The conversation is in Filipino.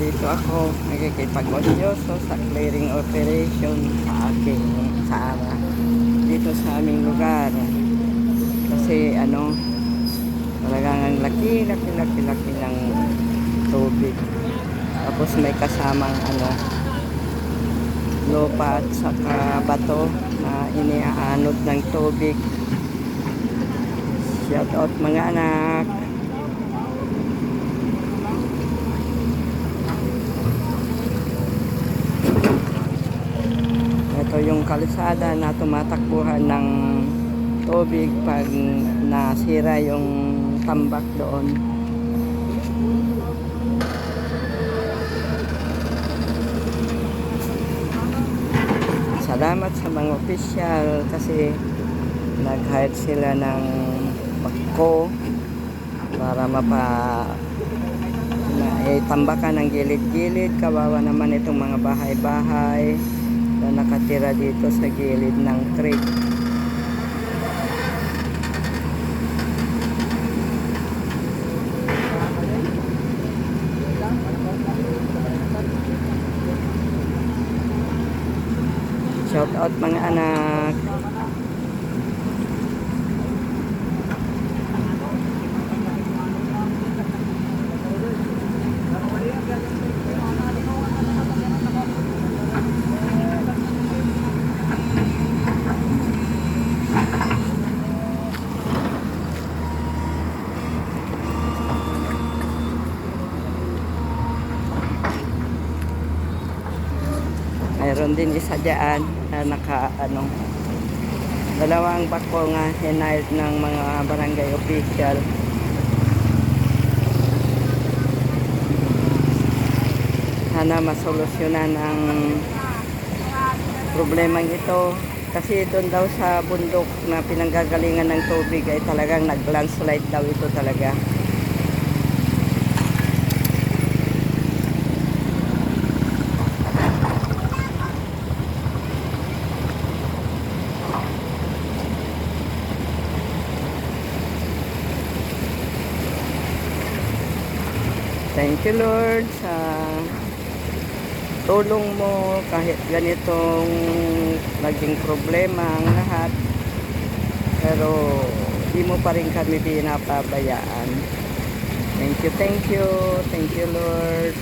Dito ako nakikipag-osyoso sa clearing operation sa dito sa aming lugar. Kasi talagang ang laki ng tubig. Tapos may kasamang lupa at saka bato na iniaanod ng tubig. Shout out mga anak. Ito yung kalsada na tumatakbuhan ng tubig pag nasira yung tambak doon. Salamat sa mga opisyal kasi nag-hire sila ng bako para tambakan ng gilid-gilid. Kawawa naman itong mga bahay-bahay na nakatira dito sa gilid ng creek. Shout out mga anak. Mayroon din isa dyan na dalawang bako nga hinired ng mga barangay official. Sana masolusyonan ang problemang ito kasi doon daw sa bundok na pinanggagalingan ng tubig ay talagang nag-landslide daw ito talaga. Thank you Lord sa tulong mo kahit ganitong naging problema ang lahat, pero di mo pa rin kami pinapabayaan. Thank you Lord.